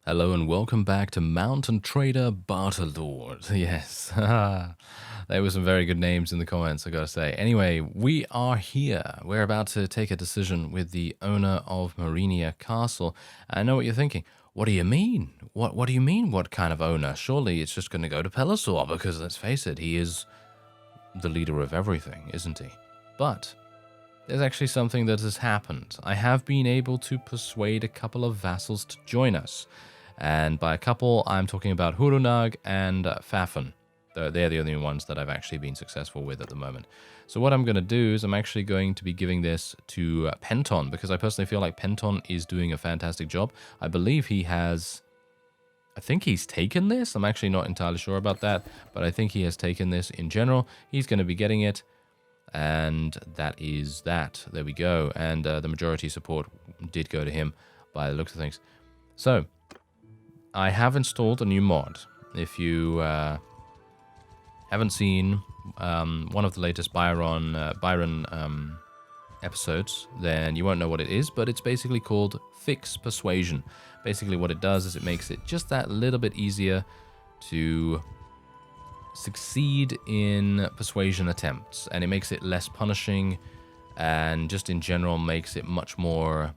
Hello and welcome back to Mountain Trader Bannerlord. Yes, there were some very good names in the comments, I gotta say. Anyway, we are here. We're about to take a decision with the owner of Marinia Castle. I know what you're thinking. What do you mean? What do you mean, what kind of owner? Surely it's just going to go to Pelisor, because let's face it, he is the leader of everything, isn't he? But there's actually something that has happened. I have been able to persuade a couple of vassals to join us. And by a couple, I'm talking about Hurunag and Fafan. They're the only ones that I've actually been successful with at the moment. So what I'm going to do is I'm actually going to be giving this to Penton, because I personally feel like Penton is doing a fantastic job. I believe he has... I think he's taken this. I'm actually not entirely sure about that, but I think he has taken this in general. He's going to be getting it, and that is that. There we go. And the majority support did go to him by the looks of things. So... I have installed a new mod. If you haven't seen one of the latest Byron episodes, then you won't know what it is, but it's basically called Fix Persuasion. Basically what it does is it makes it just that little bit easier to succeed in persuasion attempts, and it makes it less punishing, and just in general makes it much more...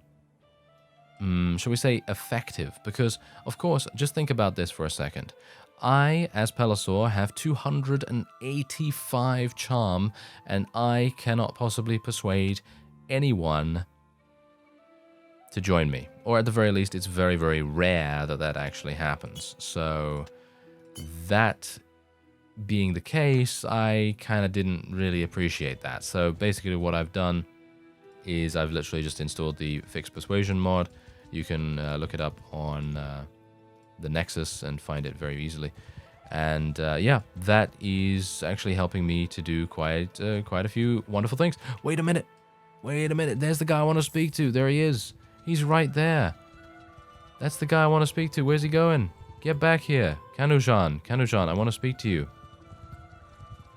shall we say, effective? Because, of course, just think about this for a second. I, as Pelisor, have 285 charm, and I cannot possibly persuade anyone to join me. Or at the very least, it's very, very rare that that actually happens. So, that being the case, I kind of didn't really appreciate that. So, basically what I've done is I've literally just installed the Fixed Persuasion mod. You can look it up on the Nexus and find it very easily. And yeah, that is actually helping me to do quite a few wonderful things. Wait a minute. There's the guy I want to speak to. There he is. He's right there. That's the guy I want to speak to. Where's he going? Get back here. Kanujan, I want to speak to you.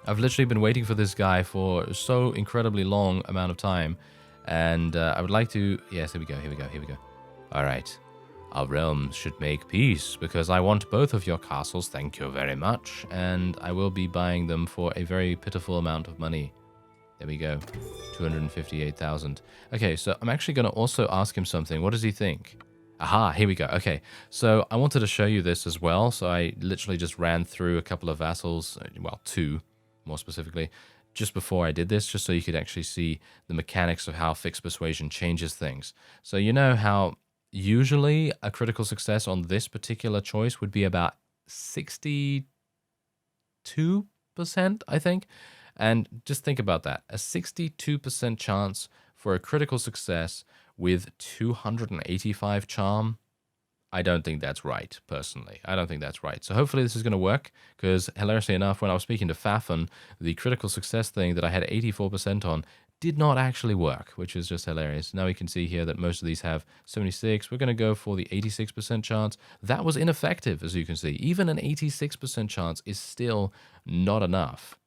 I've literally been waiting for this guy for so incredibly long amount of time. And I would like to... Yes, here we go. All right. Our realms should make peace, because I want both of your castles, thank you very much, and I will be buying them for a very pitiful amount of money. There we go. 258,000. Okay, so I'm actually going to also ask him something. What does he think? Aha, here we go. Okay, so I wanted to show you this as well, so I literally just ran through a couple of vassals, well, two, more specifically, just before I did this, just so you could actually see the mechanics of how Fixed Persuasion changes things. So you know how... usually, a critical success on this particular choice would be about 62%, I think. And just think about that. A 62% chance for a critical success with 285 charm. I don't think that's right, personally. I don't think that's right. So hopefully this is going to work, because hilariously enough, when I was speaking to Fafan, the critical success thing that I had 84% on did not actually work, which is just hilarious. Now we can see here that most of these have 76. We're going to go for the 86% chance. That was ineffective, as you can see. Even an 86% chance is still not enough.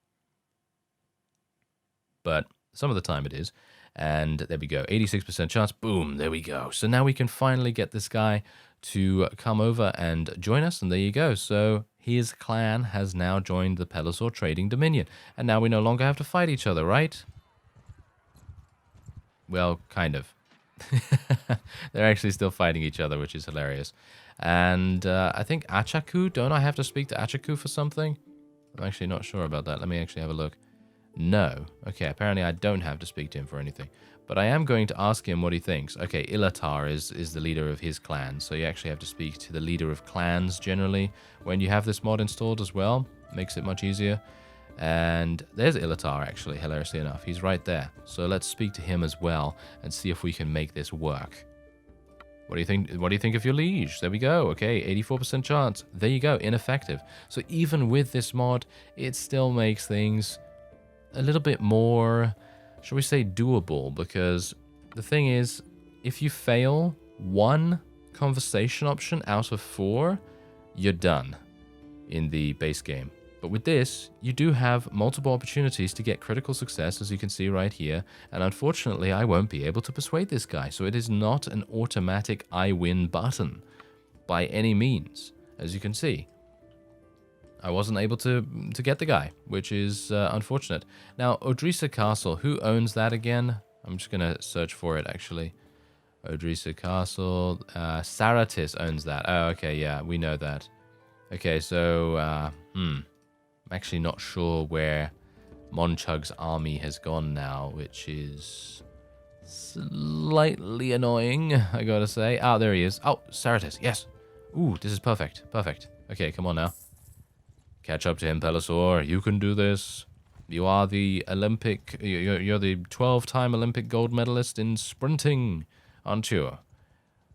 But some of the time it is. And there we go, 86% chance. Boom, there we go. So now we can finally get this guy to come over and join us, and there you go. So his clan has now joined the Pelisor Trading Dominion. And now we no longer have to fight each other, right? Well, kind of. They're actually still fighting each other, which is hilarious. And I think Achaku, don't I have to speak to Achaku for something? I'm actually not sure about that. Let me actually have a look. No. Okay, apparently I don't have to speak to him for anything. But I am going to ask him what he thinks. Okay, Ilatar is the leader of his clan, so you actually have to speak to the leader of clans generally when you have this mod installed as well. Makes it much easier. And there's Ilatar, actually, hilariously enough. He's right there. So let's speak to him as well and see if we can make this work. What do you think? What do you think of your liege? There we go. Okay, 84% chance. There you go, ineffective. So even with this mod, it still makes things a little bit more, shall we say, doable, because the thing is, if you fail one conversation option out of 4, you're done in the base game. But with this, you do have multiple opportunities to get critical success, as you can see right here, and unfortunately I won't be able to persuade this guy, so it is not an automatic I win button. by any means, as you can see. I wasn't able to get the guy, which is unfortunate. Now, Odrisa Castle, who owns that again? I'm just going to search for it, actually. Odrisa Castle. Saratis owns that. Oh, okay, yeah, we know that. Okay, so, I'm actually not sure where Monchug's army has gone now, which is slightly annoying, I gotta say. Ah, there he is. Oh, Saratis, yes. Ooh, this is perfect, perfect. Okay, come on now. Catch up to him, Pelisor. You can do this. You are the Olympic... You're the 12-time Olympic gold medalist in sprinting, aren't you?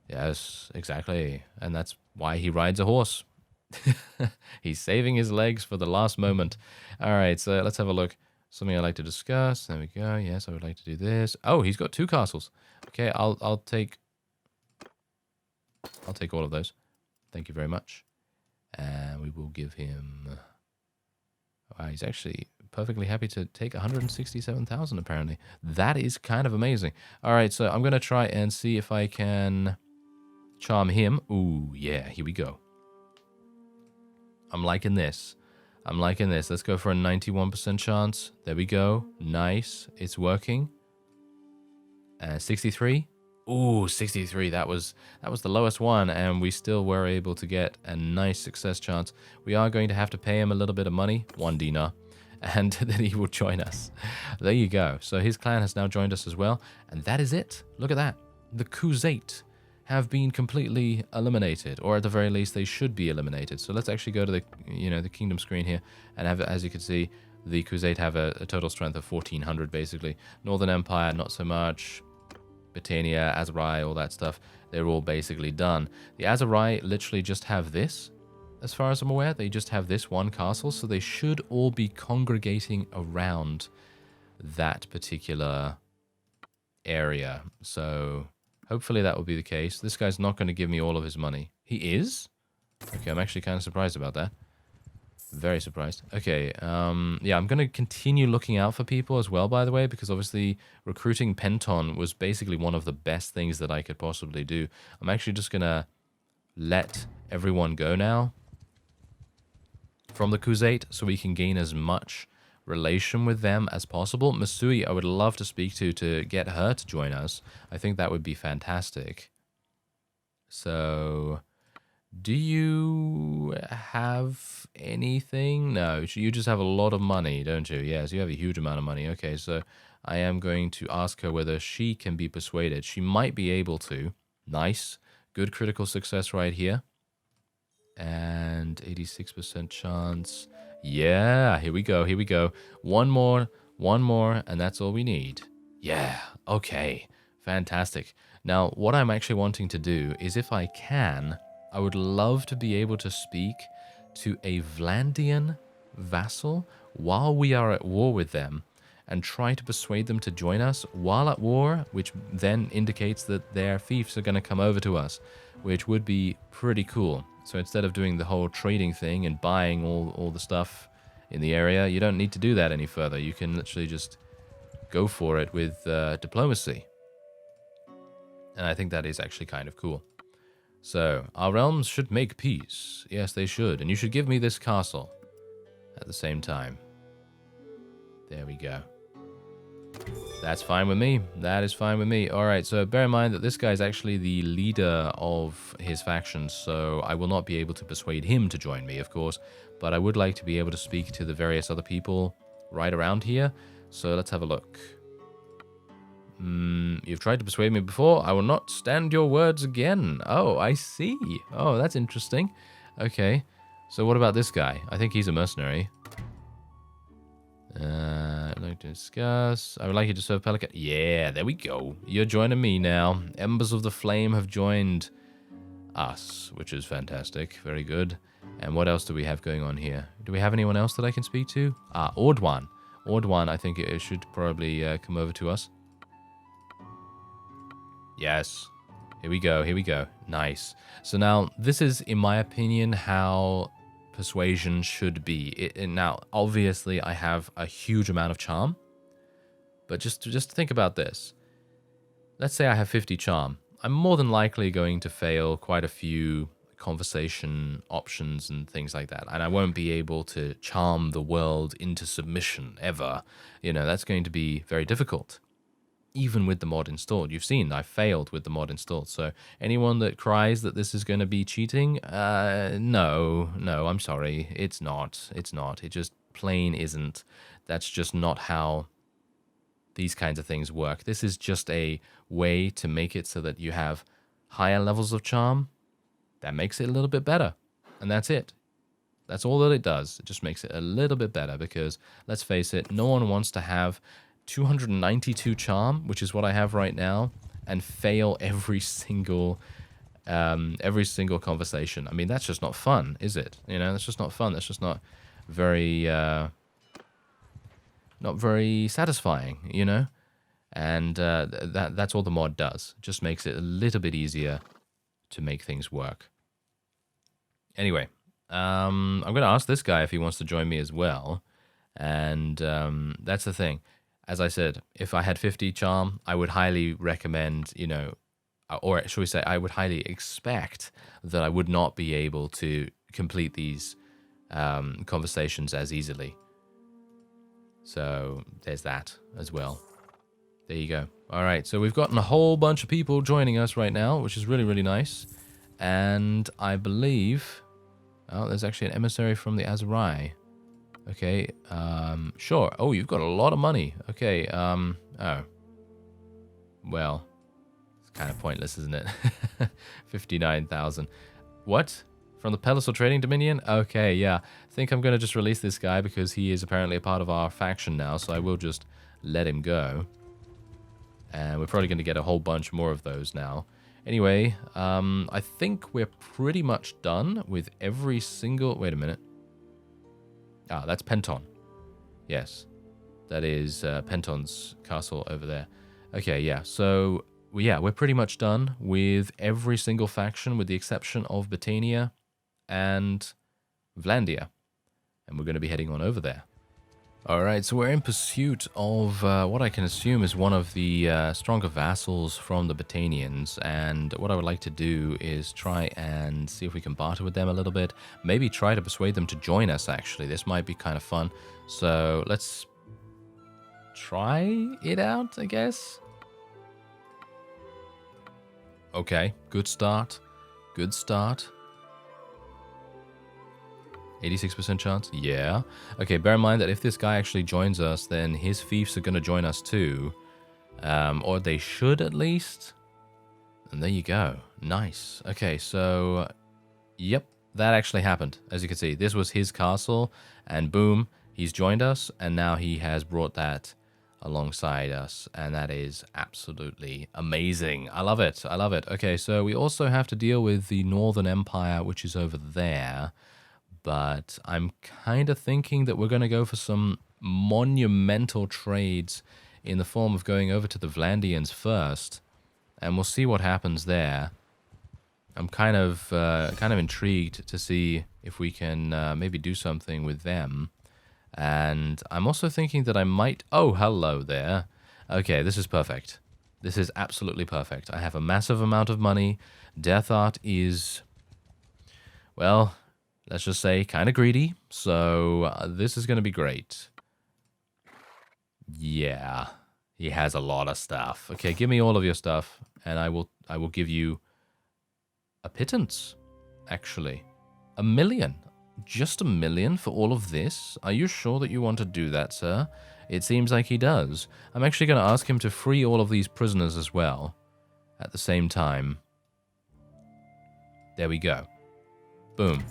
Yes, exactly. And that's why he rides a horse. He's saving his legs for the last moment. All right, so let's have a look. Something I'd like to discuss. There we go. Yes, I would like to do this. Oh, he's got 2 castles. Okay, I'll take all of those. Thank you very much. And we will give him... Wow, he's actually perfectly happy to take 167,000, apparently. That is kind of amazing. All right, so I'm going to try and see if I can charm him. Ooh, yeah, here we go. I'm liking this. I'm liking this. Let's go for a 91% chance. There we go. Nice. It's working. 63. Ooh, 63. That was the lowest one, and we still were able to get a nice success chance. We are going to have to pay him a little bit of money, 1 dinar, and then he will join us. There you go. So his clan has now joined us as well, and that is it. Look at that. The Khuzait have been completely eliminated, or at the very least, they should be eliminated. So let's actually go to the the kingdom screen here, and have, as you can see, the Khuzait have a total strength of 1,400 basically. Northern Empire, not so much. Britannia, Azerai, all that stuff, they're all basically done. The Azerai literally just have this, as far as I'm aware. They just have this one castle, so they should all be congregating around that particular area. So hopefully that will be the case. This guy's not going to give me all of his money. He is? Okay, I'm actually kind of surprised about that. Very surprised. Okay, yeah, I'm going to continue looking out for people as well, by the way, because obviously recruiting Penton was basically one of the best things that I could possibly do. I'm actually just going to let everyone go now from the Khuzait so we can gain as much relation with them as possible. Masui, I would love to speak to get her to join us. I think that would be fantastic. So... do you have anything? No, you just have a lot of money, don't you? Yes, you have a huge amount of money. Okay, so I am going to ask her whether she can be persuaded. She might be able to. Nice. Good critical success right here. And 86% chance. Yeah, here we go, here we go. One more, and that's all we need. Yeah, okay. Fantastic. Now, what I'm actually wanting to do is, if I can... I would love to be able to speak to a Vlandian vassal while we are at war with them and try to persuade them to join us while at war, which then indicates that their fiefs are going to come over to us, which would be pretty cool. So instead of doing the whole trading thing and buying all the stuff in the area, you don't need to do that any further. You can literally just go for it with diplomacy. And I think that is actually kind of cool. So, our realms should make peace. Yes, they should. And you should give me this castle at the same time. There we go. That's fine with me. That is fine with me. Alright, so bear in mind that this guy is actually the leader of his faction, so I will not be able to persuade him to join me, of course, but I would like to be able to speak to the various other people right around here. So let's have a look. You've tried to persuade me before. I will not stand your words again. Oh, I see. Oh, that's interesting. Okay. So what about this guy? I think he's a mercenary. I'd like to discuss. I would like you to serve Pelican. Yeah, there we go. You're joining me now. Embers of the Flame have joined us, which is fantastic. Very good. And what else do we have going on here? Do we have anyone else that I can speak to? Ah, Ordwan. Ordwan, I think it should probably come over to us. Yes. Here we go. Here we go. Nice. So now, this is, in my opinion, how persuasion should be. Now, obviously, I have a huge amount of charm. But just think about this. Let's say I have 50 charm. I'm more than likely going to fail quite a few conversation options and things like that. And I won't be able to charm the world into submission ever. You know, that's going to be very difficult. Even with the mod installed. You've seen I failed with the mod installed. So anyone that cries that this is going to be cheating, no, I'm sorry. It's not. It's not. It just plain isn't. That's just not how these kinds of things work. This is just a way to make it so that you have higher levels of charm. That makes it a little bit better. And that's it. That's all that it does. It just makes it a little bit better because, let's face it, no one wants to have 292 charm, which is what I have right now, and fail every single conversation. I mean, that's just not fun, is it? You know, that's just not fun. That's just not very satisfying, you know? And that's all the mod does. It just makes it a little bit easier to make things work. Anyway, I'm going to ask this guy if he wants to join me as well. And that's the thing. As I said, if I had 50 charm, I would highly recommend, you know, or should we say, I would highly expect that I would not be able to complete these conversations as easily. So there's that as well. There you go. All right, so we've gotten a whole bunch of people joining us right now, which is really, really nice. And I believe, oh, there's actually an emissary from the Azurai. Okay, sure. Oh, you've got a lot of money. Okay, oh. Well, it's kind of pointless, isn't it? 59,000. What? From the Pedestal Trading Dominion? Okay, yeah. I think I'm going to just release this guy because he is apparently a part of our faction now, so I will just let him go. And we're probably going to get a whole bunch more of those now. Anyway, I think we're pretty much done with every single... Wait a minute. Ah, that's Penton. Yes, that is Penton's castle over there. Okay, yeah, so, yeah, we're pretty much done with every single faction with the exception of Botania and Vlandia. And we're going to be heading on over there. Alright, so we're in pursuit of what I can assume is one of the stronger vassals from the Botanians, and what I would like to do is try and see if we can barter with them a little bit. Maybe try to persuade them to join us, actually. This might be kind of fun. So let's try it out, I guess. Okay, good start. Good start. 86% chance? Yeah. Okay, bear in mind that if this guy actually joins us, then his fiefs are going to join us too. Or they should at least. And there you go. Nice. Okay, so... Yep, that actually happened. As you can see, this was his castle. And boom, he's joined us. And now he has brought that alongside us. And that is absolutely amazing. I love it. I love it. Okay, so we also have to deal with the Northern Empire, which is over there. But I'm kind of thinking that we're going to go for some monumental trades in the form of going over to the Vlandians first, and we'll see what happens there. I'm kind of intrigued to see if we can maybe do something with them. And I'm also thinking that I might... Oh, hello there. Okay, this is perfect. This is absolutely perfect. I have a massive amount of money. Death Art is... Well... Let's just say, kind of greedy, so this is going to be great. Yeah, he has a lot of stuff. Okay, give me all of your stuff, and I will give you a pittance, actually. 1 million. Just 1 million for all of this? Are you sure that you want to do that, sir? It seems like he does. I'm actually going to ask him to free all of these prisoners as well, at the same time. There we go. Boom.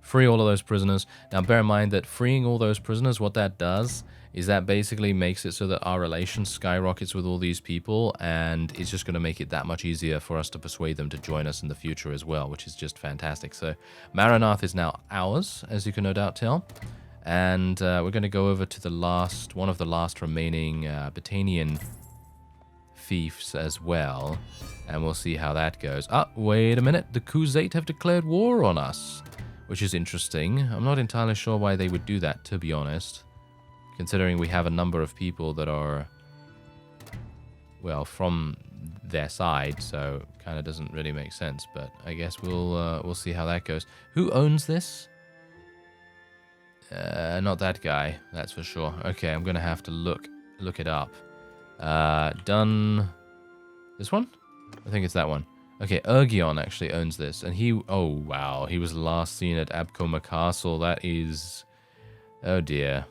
Free all of those prisoners. Now, bear in mind that freeing all those prisoners, what that does is that basically makes it so that our relation skyrockets with all these people, and it's just going to make it that much easier for us to persuade them to join us in the future as well, which is just fantastic. So, Maranath is now ours, as you can no doubt tell. And we're going to go over to the last, one of the last remaining Botanian fiefs as well, and we'll see how that goes. Ah, wait a minute. The Khuzait have declared war on us, which is interesting. I'm not entirely sure why they would do that, to be honest, considering we have a number of people that are, well, from their side, so kind of doesn't really make sense, but I guess we'll see how that goes. Who owns this? Not that guy, that's for sure. Okay, I'm gonna have to look it up. Done. This one? I think it's that one. Okay, Ergion actually owns this, and he... Oh, wow. He was last seen at Abcoma Castle. That is... Oh, dear.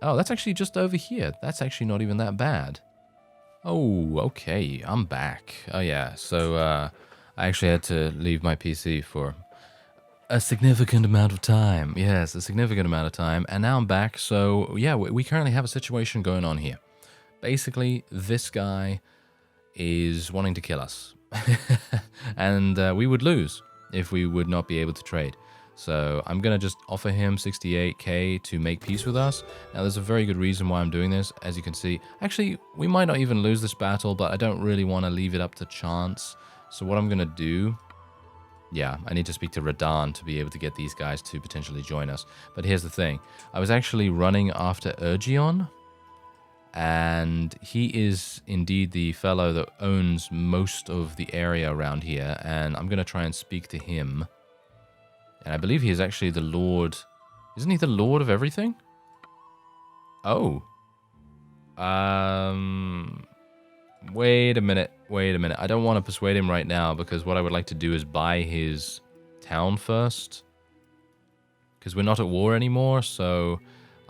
Oh, that's actually just over here. That's actually not even that bad. Oh, okay. I'm back. Oh, yeah. So, I actually had to leave my PC for a significant amount of time. Yes, a significant amount of time. And now I'm back. So, yeah, we currently have a situation going on here. Basically, this guy is wanting to kill us. And we would lose if we would not be able to trade. So I'm going to just offer him 68k to make peace with us. Now there's a very good reason why I'm doing this. As you can see, actually we might not even lose this battle, but I don't really want to leave it up to chance. So what I'm going to do, yeah, I need to speak to Radahn to be able to get these guys to potentially join us. But here's the thing. I was actually running after Ergion. And he is indeed the fellow that owns most of the area around here. And I'm going to try and speak to him. And I believe he is actually the Lord. Isn't he the Lord of everything? Oh. Wait a minute. Wait a minute. I don't want to persuade him right now because what I would like to do is buy his town first. Because we're not at war anymore, so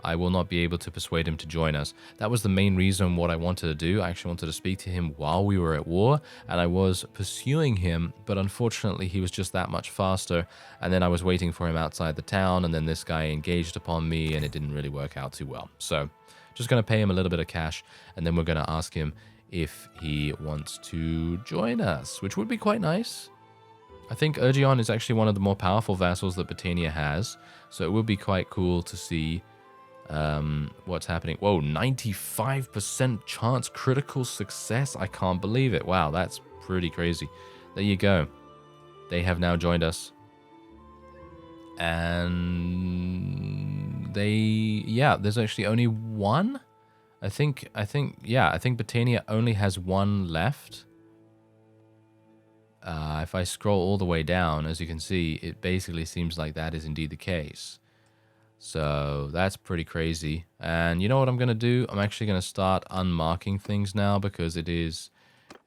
I will not be able to persuade him to join us. That was the main reason what I wanted to do. I actually wanted to speak to him while we were at war, and I was pursuing him, but unfortunately he was just that much faster, and then I was waiting for him outside the town, and then this guy engaged upon me, and it didn't really work out too well. So, just going to pay him a little bit of cash, and then we're going to ask him if he wants to join us, which would be quite nice. I think Ergion is actually one of the more powerful vassals that Britannia has, so it would be quite cool to see what's happening. Whoa, 95% chance critical success. I can't believe it. Wow, that's pretty crazy. There you go. They have now joined us. And there's actually only one. I think Britannia only has one left. If I scroll all the way down, as you can see, it basically seems like that is indeed the case. So that's pretty crazy. And you know what I'm going to do? I'm actually going to start unmarking things now because it is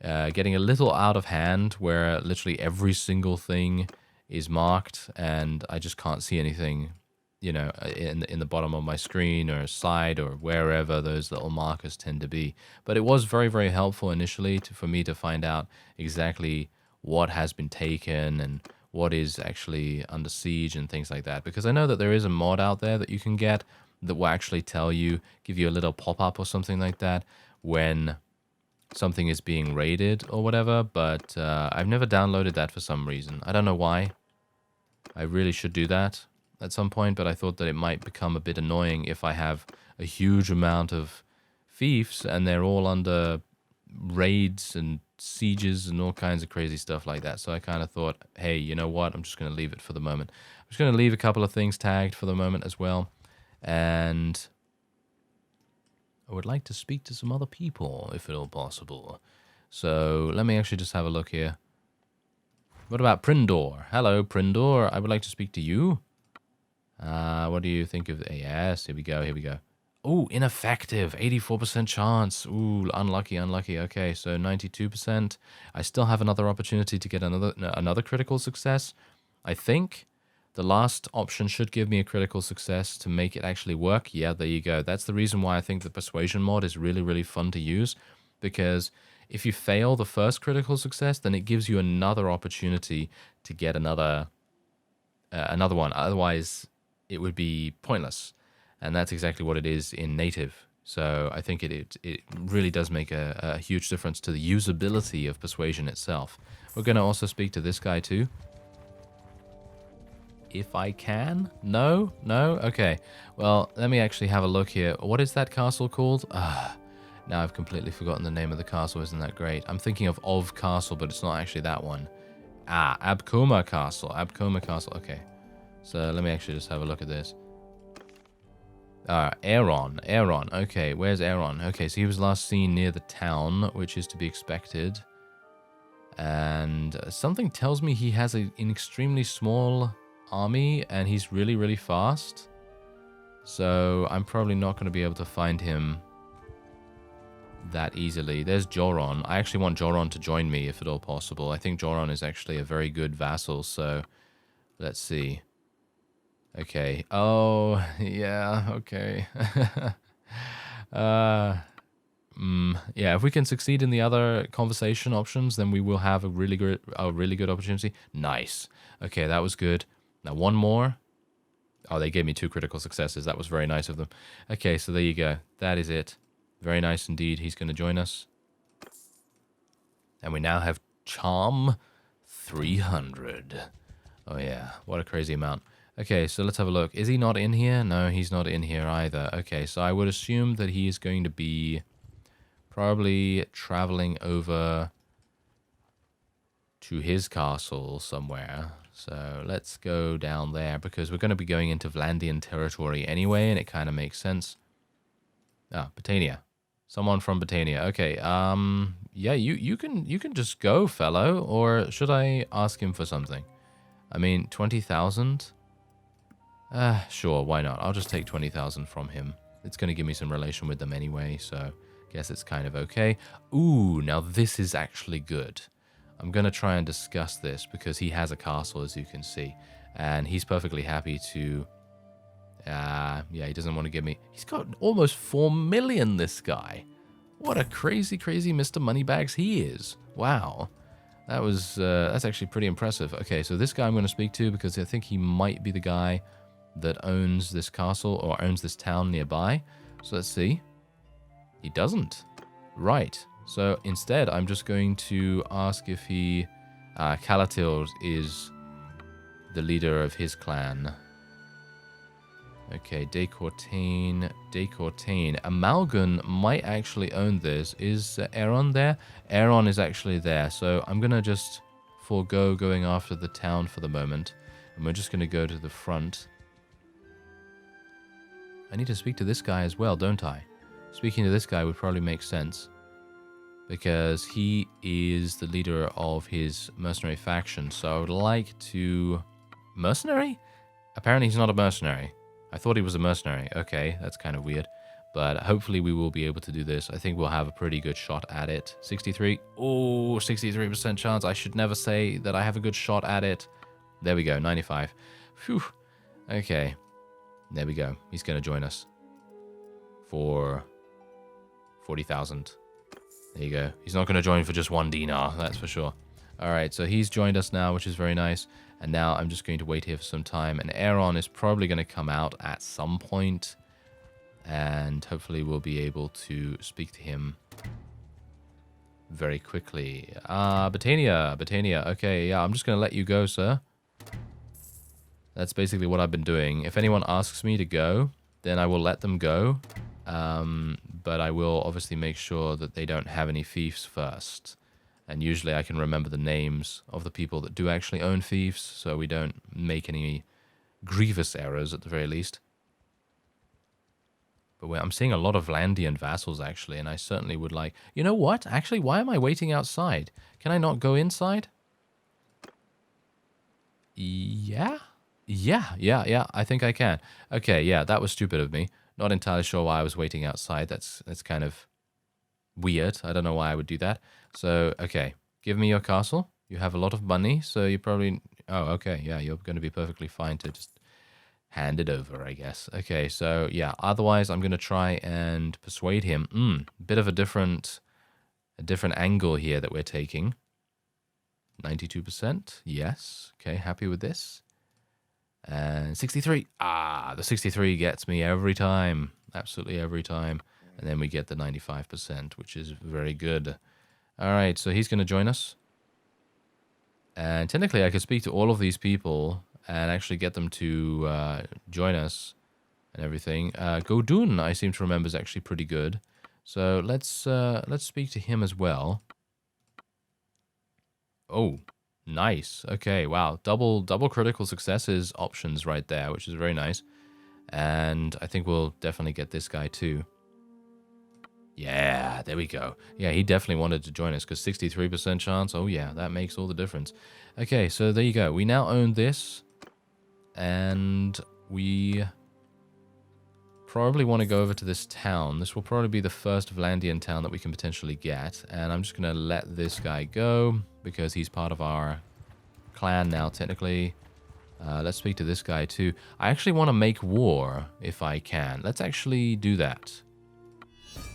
getting a little out of hand where literally every single thing is marked and I just can't see anything, you know, in the bottom of my screen or side or wherever those little markers tend to be. But it was very, very helpful initially for me to find out exactly what has been taken and what is actually under siege and things like that. Because I know that there is a mod out there that you can get that will actually tell you, give you a little pop-up or something like that when something is being raided or whatever. But I've never downloaded that for some reason. I don't know why. I really should do that at some point, but I thought that it might become a bit annoying if I have a huge amount of fiefs and they're all under raids and sieges and all kinds of crazy stuff like that. So I kind of thought, hey, you know what? I'm just going to leave it for the moment. I'm just going to leave a couple of things tagged for the moment as well. And I would like to speak to some other people, if at all possible. So let me actually just have a look here. What about Prindor? Hello, Prindor. I would like to speak to you. What do you think of... Yes, here we go, here we go. Oh, ineffective. 84% chance. Ooh, unlucky, unlucky. Okay, so 92%. I still have another opportunity to get another critical success. I think the last option should give me a critical success to make it actually work. Yeah, there you go. That's the reason why I think the Persuasion mod is really, really fun to use. Because if you fail the first critical success, then it gives you another opportunity to get another one. Otherwise, it would be pointless. And that's exactly what it is in native. So I think it really does make a huge difference to the usability of Persuasion itself. We're going to also speak to this guy too. If I can? No? No? Okay. Well, let me actually have a look here. What is that castle called? Now I've completely forgotten the name of the castle. Isn't that great? I'm thinking of Castle, but it's not actually that one. Abcoma Castle. Abcoma Castle. Okay. So let me actually just have a look at this. Aaron. Okay, where's Aaron? Okay, so he was last seen near the town, which is to be expected. And something tells me he has an extremely small army and he's really, really fast. So I'm probably not going to be able to find him that easily. There's Joron. I actually want Joron to join me if at all possible. I think Joron is actually a very good vassal, so let's see. Okay. Oh, yeah, okay. Yeah, if we can succeed in the other conversation options, then we will have a really good opportunity. Nice. Okay, that was good. Now one more. Oh, they gave me 2 critical successes. That was very nice of them. Okay, so there you go. That is it. Very nice indeed. He's going to join us. And we now have Charm 300. Oh yeah, what a crazy amount. Okay, so let's have a look. Is he not in here? No, he's not in here either. Okay, so I would assume that he is going to be probably traveling over to his castle somewhere. So let's go down there because we're going to be going into Vlandian territory anyway, and it kind of makes sense. Ah, Botania. Someone from Botania. Okay, yeah, you can just go, fellow, or should I ask him for something? I mean, 20,000? Sure, why not? I'll just take 20,000 from him. It's going to give me some relation with them anyway, so guess it's kind of okay. Ooh, now this is actually good. I'm going to try and discuss this because he has a castle, as you can see, and he's perfectly happy to... yeah, he doesn't want to give me... He's got almost 4 million, this guy. What a crazy, crazy Mr. Moneybags he is. Wow. That was... that's actually pretty impressive. Okay, so this guy I'm going to speak to because I think he might be the guy that owns this castle or owns this town nearby. So let's see. He doesn't. Right. So instead, I'm just going to ask if he... Calatil is the leader of his clan. Okay, Decortain. Amalgan might actually own this. Is Aaron there? Aaron is actually there. So I'm going to just forego going after the town for the moment. And we're just going to go to the front. I need to speak to this guy as well, don't I? Speaking to this guy would probably make sense. Because he is the leader of his mercenary faction. So I would like to... Mercenary? Apparently he's not a mercenary. I thought he was a mercenary. Okay, that's kind of weird. But hopefully we will be able to do this. I think we'll have a pretty good shot at it. 63. Oh, 63% chance. I should never say that I have a good shot at it. There we go, 95. Phew. Okay. There we go. He's going to join us. For 40,000. There you go. He's not going to join for just 1 dinar, that's for sure. Alright, so he's joined us now, which is very nice. And now I'm just going to wait here for some time. And Aaron is probably going to come out at some point. And hopefully we'll be able to speak to him very quickly. Botania. Okay, yeah, I'm just going to let you go, sir. That's basically what I've been doing. If anyone asks me to go, then I will let them go. But I will obviously make sure that they don't have any fiefs first. And usually I can remember the names of the people that do actually own fiefs, so we don't make any grievous errors at the very least. But I'm seeing a lot of Vlandian vassals actually, and I certainly would like... You know what? Actually, why am I waiting outside? Can I not go inside? Yeah, I think I can. Okay, yeah, that was stupid of me. Not entirely sure why I was waiting outside. That's kind of weird. I don't know why I would do that. So, okay, give me your castle. You have a lot of money, so you probably... Oh, okay, yeah, you're going to be perfectly fine to just hand it over, I guess. Okay, so, yeah, otherwise I'm going to try and persuade him. Bit of a different angle here that we're taking. 92%, yes. Okay, happy with this. And 63. The 63 gets me every time. Absolutely every time. And then we get the 95%, which is very good. All right, so he's going to join us. And technically, I could speak to all of these people and actually get them to join us and everything. Godun, I seem to remember, is actually pretty good. So let's speak to him as well. Oh, nice. Okay, wow. Double critical successes options right there, which is very nice. And I think we'll definitely get this guy too. Yeah, there we go. Yeah, he definitely wanted to join us because 63% chance. Oh, yeah, that makes all the difference. Okay, so there you go. We now own this. And we probably want to go over to this town. This will probably be the first Vlandian town that we can potentially get. And I'm just going to let this guy go because he's part of our clan now, technically. Let's speak to this guy, too. I actually want to make war if I can. Let's actually do that.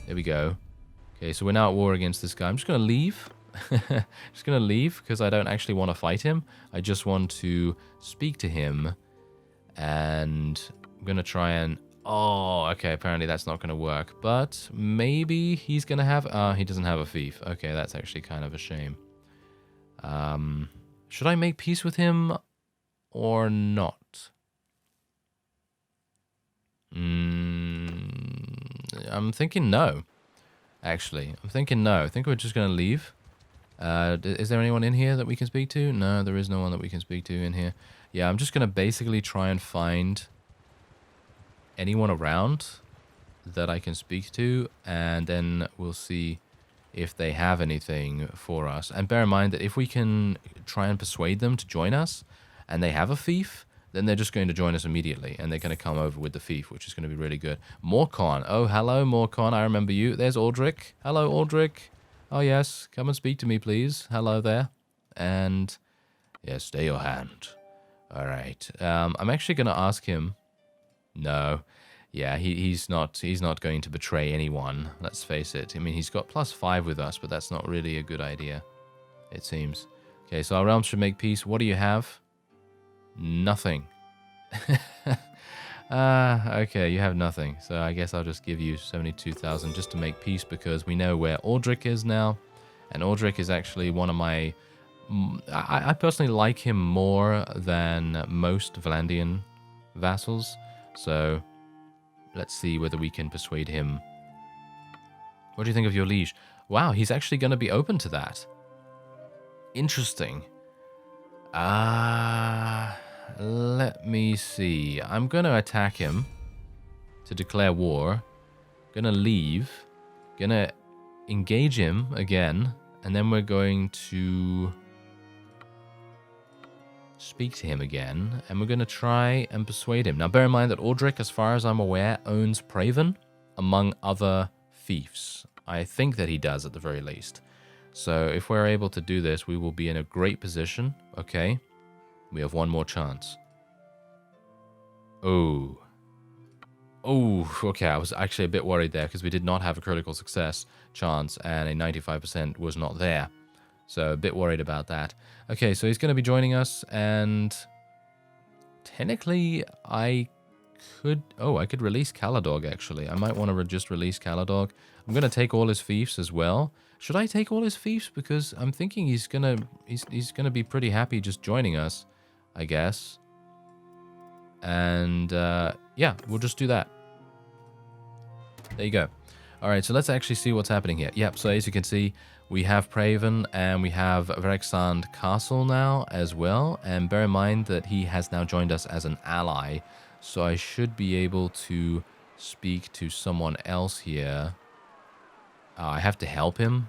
There we go. Okay, so we're now at war against this guy. I'm just going to leave. Just going to leave because I don't actually want to fight him. I just want to speak to him. And I'm going to try and... Oh, okay, apparently that's not going to work. But maybe he's going to have... he doesn't have a fief. Okay, that's actually kind of a shame. Should I make peace with him or not? I'm thinking no. Actually, I'm thinking no. I think we're just going to leave. Is there anyone in here that we can speak to? No, there is no one that we can speak to in here. Yeah, I'm just going to basically try and find anyone around that I can speak to, and then we'll see if they have anything for us. And bear in mind that if we can try and persuade them to join us, and they have a fief, then they're just going to join us immediately, and they're going to come over with the fief, which is going to be really good. Morcon. Oh, hello, Morcon. I remember you. There's Aldrich. Hello, Aldrich. Oh, yes. Come and speak to me, please. Hello there. And, yes, stay your hand. All right. I'm actually going to ask him. No. Yeah, he's not going to betray anyone. Let's face it. I mean, he's got +5 with us, but that's not really a good idea, it seems. Okay, so our realms should make peace. What do you have? Nothing. Okay, you have nothing. So I guess I'll just give you 72,000 just to make peace because we know where Aldrich is now. And Aldrich is actually one of my... I personally like him more than most Vlandian vassals. So let's see whether we can persuade him. What do you think of your liege? Wow, he's actually going to be open to that. Interesting. Let me see. I'm going to attack him to declare war. Going to leave. Going to engage him again. And then we're going to speak to him again. And we're going to try and persuade him. Now, bear in mind that Aldrich, as far as I'm aware, owns Praven, among other fiefs. I think that he does, at the very least. So if we're able to do this, we will be in a great position. Okay. We have one more chance. Oh. Oh, okay. I was actually a bit worried there because we did not have a critical success chance and a 95% was not there. So a bit worried about that. Okay, so he's going to be joining us and technically I could... Oh, I could release Caladog actually. I might want to just release Caladog. I'm going to take all his fiefs as well. Should I take all his fiefs? Because I'm thinking he's gonna be pretty happy just joining us, I guess. And yeah, we'll just do that. There you go. All right, so let's actually see what's happening here. Yep, so as you can see, we have Praven and we have Verexand Castle now as well. And bear in mind that he has now joined us as an ally. So I should be able to speak to someone else here. I have to help him.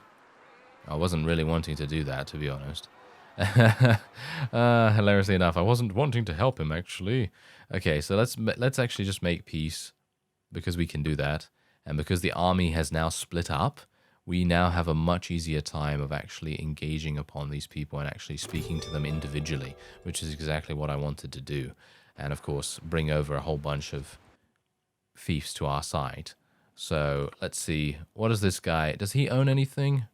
I wasn't really wanting to do that, to be honest. Hilariously enough, I wasn't wanting to help him, actually. Okay, so let's actually just make peace, because we can do that. And because the army has now split up, we now have a much easier time of actually engaging upon these people and actually speaking to them individually, which is exactly what I wanted to do. And, of course, bring over a whole bunch of fiefs to our side. So let's see. What is this guy? Does he own anything?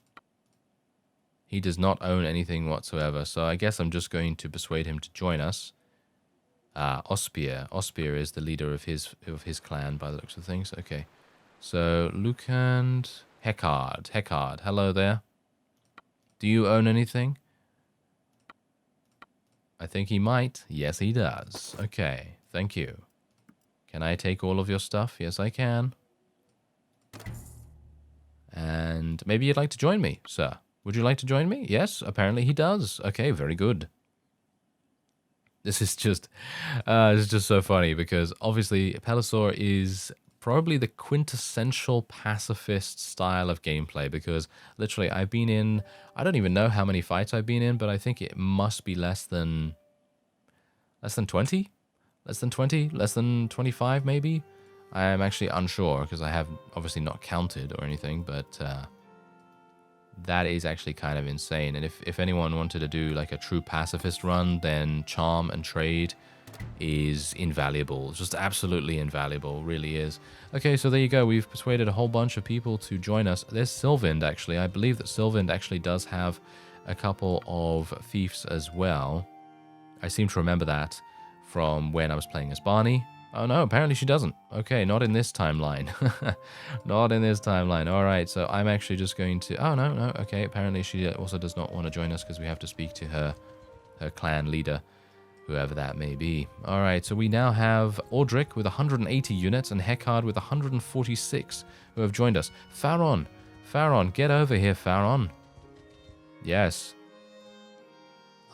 He does not own anything whatsoever. So I guess I'm just going to persuade him to join us. Ospier. Ospier is the leader of his clan by the looks of things. Okay. So Lucand Heckard. Heckard. Hello there. Do you own anything? I think he might. Yes, he does. Okay. Thank you. Can I take all of your stuff? Yes, I can. And maybe you'd like to join me, sir. Would you like to join me? Yes, apparently he does. Okay, very good. This is just so funny because obviously Pelisor is probably the quintessential pacifist style of gameplay, because literally I've been in, I don't even know how many fights I've been in, but I think it must be less than 20? Less than 20? Less than 25 maybe? I am actually unsure because I have obviously not counted or anything, but that is actually kind of insane. And if anyone wanted to do like a true pacifist run, then charm and trade is invaluable. It's just absolutely invaluable, really is. Okay, so there you go. We've persuaded a whole bunch of people to join us. There's Sylvind, actually. I believe that Sylvind actually does have a couple of fiefs as well. I seem to remember that from when I was playing as Barney. Oh no, apparently she doesn't. Okay, not in this timeline. Not in this timeline. All right, so I'm actually just going to... Oh, no. Okay, apparently she also does not want to join us because we have to speak to her clan leader, whoever that may be. All right, so we now have Aldrich with 180 units and Heckard with 146 who have joined us. Farron, get over here, Farron. Yes.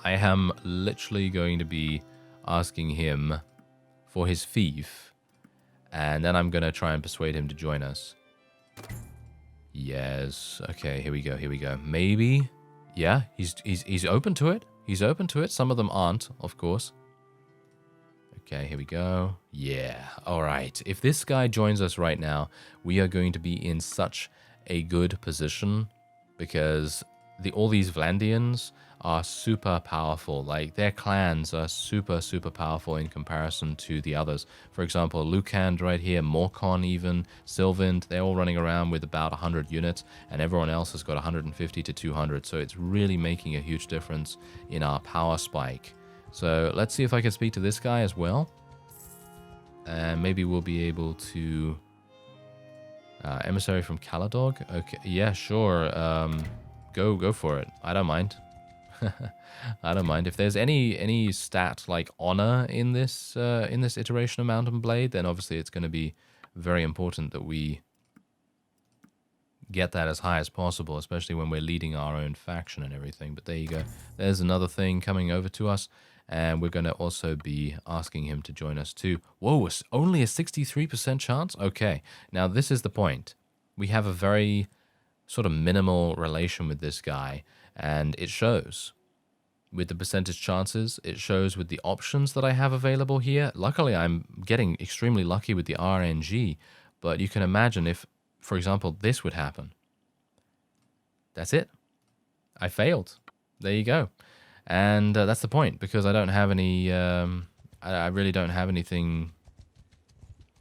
I am literally going to be asking him for his fief, and then I'm going to try and persuade him to join us. Yes. Okay, here we go. Maybe. Yeah, he's open to it. He's open to it. Some of them aren't, of course. Okay, here we go. Yeah. All right. If this guy joins us right now, we are going to be in such a good position because all these Vlandians are super powerful. Like, their clans are super, super powerful in comparison to the others. For example, Lucand right here, Morcon even, Sylvind, they're all running around with about 100 units, and everyone else has got 150 to 200. So it's really making a huge difference in our power spike. So let's see if I can speak to this guy as well. And maybe we'll be able to... emissary from Caladog? Okay, yeah, sure. Go for it. I don't mind. I don't mind. If there's any stat like honor in this iteration of Mountain Blade, then obviously it's going to be very important that we get that as high as possible, especially when we're leading our own faction and everything. But there you go. There's another thing coming over to us, and we're going to also be asking him to join us too. Whoa, it's only a 63% chance? Okay, now this is the point. We have a very sort of minimal relation with this guy, and it shows with the percentage chances. It shows with the options that I have available here. Luckily, I'm getting extremely lucky with the RNG, but you can imagine if, for example, this would happen. That's it. I failed. There you go. And that's the point, because I don't have any... I really don't have anything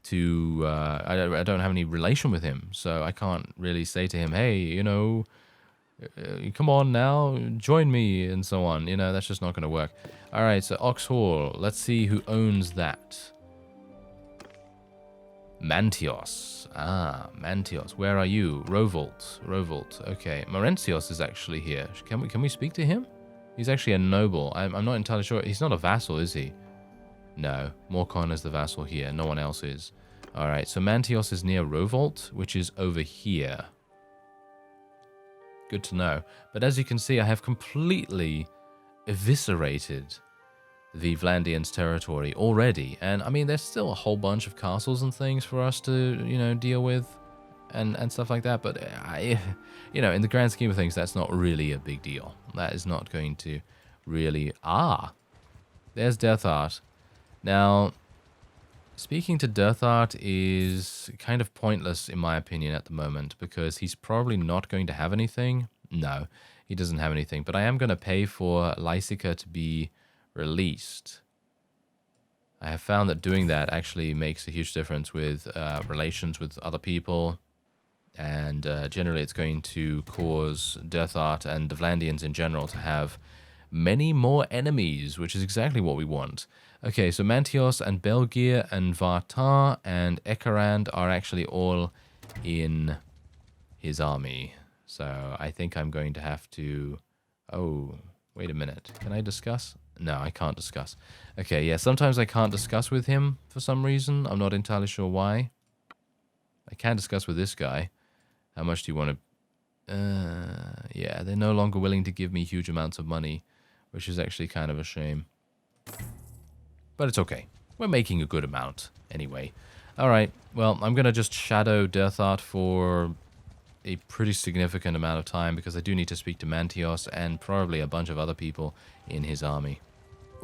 to... I don't have any relation with him, so I can't really say to him, hey, you know... come on now, join me, and so on. You know, that's just not going to work. All right, so Oxhall. Let's see who owns that. Mantios. Ah, Mantios. Where are you? Rovolt. Okay, Maurentius is actually here. Can we speak to him? He's actually a noble. I'm not entirely sure. He's not a vassal, is he? No. Morcon is the vassal here. No one else is. All right, so Mantios is near Rovolt, which is over here. Good to know. But as you can see, I have completely eviscerated the Vlandians' territory already. And I mean, there's still a whole bunch of castles and things for us to, you know, deal with and stuff like that. But, you know, in the grand scheme of things, that's not really a big deal. That is not going to really... Ah! There's Death Art. Now, speaking to Death Art is kind of pointless, in my opinion, at the moment, because he's probably not going to have anything. No, he doesn't have anything. But I am going to pay for Lysica to be released. I have found that doing that actually makes a huge difference with relations with other people. And generally it's going to cause Death Art and the Vlandians in general to have many more enemies, which is exactly what we want. Okay, so Mantios and Belgier and Vartar and Ekarand are actually all in his army. So I think I'm going to have to... Oh, wait a minute. Can I discuss? No, I can't discuss. Okay, yeah, sometimes I can't discuss with him for some reason. I'm not entirely sure why. I can discuss with this guy. How much do you want to... yeah, they're no longer willing to give me huge amounts of money, which is actually kind of a shame. But it's okay. We're making a good amount anyway. Alright, well, I'm going to just shadow Deathart for a pretty significant amount of time because I do need to speak to Mantios and probably a bunch of other people in his army.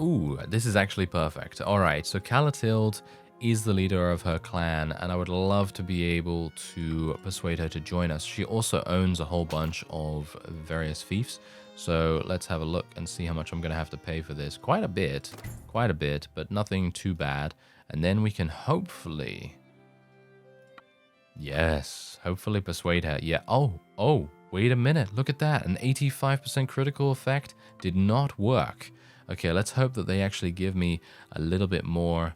Ooh, this is actually perfect. Alright, so Calatilde is the leader of her clan, and I would love to be able to persuade her to join us. She also owns a whole bunch of various fiefs, so let's have a look and see how much I'm going to have to pay for this. Quite a bit, but nothing too bad. And then we can hopefully... Yes, hopefully persuade her. Yeah, oh, wait a minute, look at that. An 85% critical effect did not work. Okay, let's hope that they actually give me a little bit more...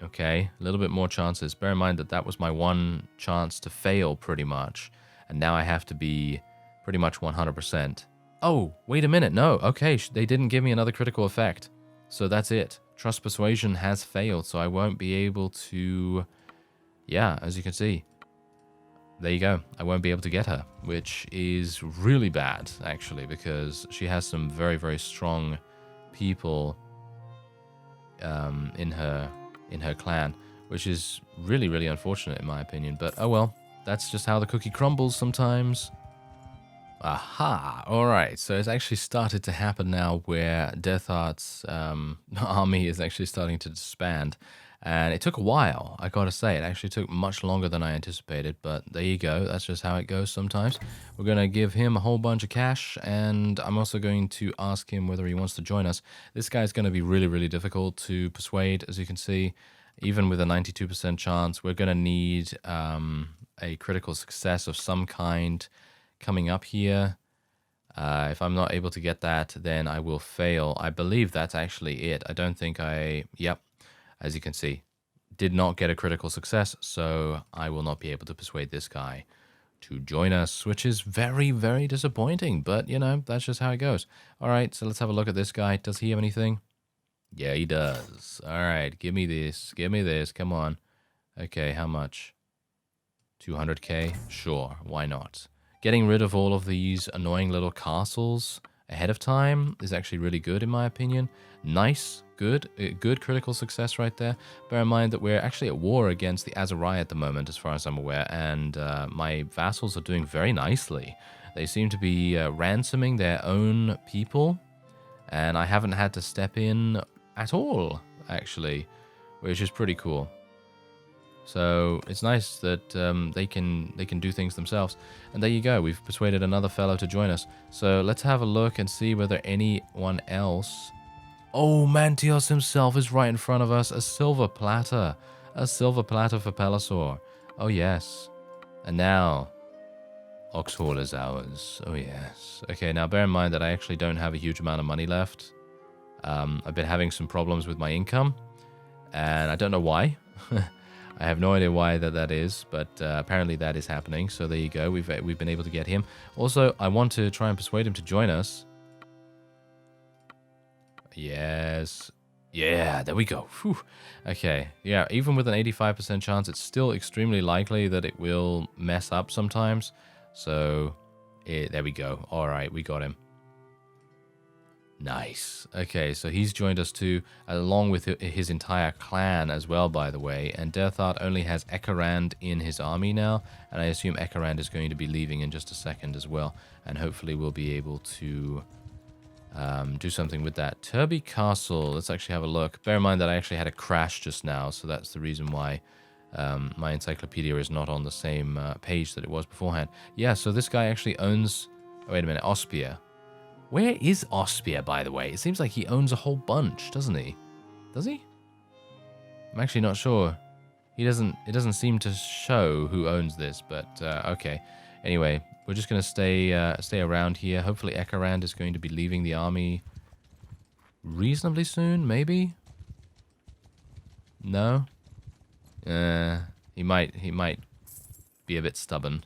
Okay, a little bit more chances. Bear in mind that that was my one chance to fail, pretty much. And now I have to be pretty much 100%. Oh, wait a minute. No, okay, they didn't give me another critical effect. So that's it. Trust Persuasion has failed, so I won't be able to... Yeah, as you can see. There you go. I won't be able to get her, which is really bad, actually, because she has some very, very strong people in her clan, which is really, really unfortunate in my opinion. But oh well, that's just how the cookie crumbles sometimes. Aha! Alright, so it's actually started to happen now where Deathart's army is actually starting to disband. And it took a while, I gotta say. It actually took much longer than I anticipated, but there you go. That's just how it goes sometimes. We're gonna give him a whole bunch of cash, and I'm also going to ask him whether he wants to join us. This guy's gonna be really, really difficult to persuade, as you can see. Even with a 92% chance, we're gonna need a critical success of some kind coming up here. If I'm not able to get that, then I will fail. I believe that's actually it. I don't think Yep. As you can see, did not get a critical success, so I will not be able to persuade this guy to join us, which is very, very disappointing, but, you know, that's just how it goes. All right, so let's have a look at this guy. Does he have anything? Yeah, he does. All right, give me this. Give me this. Come on. Okay, how much? 200k? Sure, why not? Getting rid of all of these annoying little castles ahead of time is actually really good, in my opinion. Nice. Good critical success right there. Bear in mind that we're actually at war against the Azariah at the moment, as far as I'm aware, and my vassals are doing very nicely. They seem to be ransoming their own people, and I haven't had to step in at all, actually, which is pretty cool. So it's nice that they can do things themselves. And there you go. We've persuaded another fellow to join us. So let's have a look and see whether anyone else... Oh, Mantios himself is right in front of us. A silver platter. A silver platter for Pelisor. Oh, yes. And now, Oxhall is ours. Oh, yes. Okay, now bear in mind that I actually don't have a huge amount of money left. I've been having some problems with my income. And I don't know why. I have no idea why that is, but apparently that is happening. So there you go. We've been able to get him. Also, I want to try and persuade him to join us. Yes. Yeah, there we go. Whew. Okay. Yeah, even with an 85% chance, it's still extremely likely that it will mess up sometimes. So, there we go. All right, we got him. Nice. Okay, so he's joined us too, along with his entire clan as well, by the way. And Deathart only has Ekarand in his army now, and I assume Ekarand is going to be leaving in just a second as well. And hopefully we'll be able to... do something with that. Toby Castle, let's actually have a look. Bear in mind that I actually had a crash just now, so that's the reason why my encyclopedia is not on the same page that it was beforehand. Yeah, so this guy actually owns... Oh, wait a minute, Ospia. Where is Ospia, by the way? It seems like he owns a whole bunch, doesn't he? Does he? I'm actually not sure. It doesn't seem to show who owns this, but okay. Anyway, we're just going to stay around here. Hopefully Ekarand is going to be leaving the army reasonably soon, maybe? No? He might be a bit stubborn.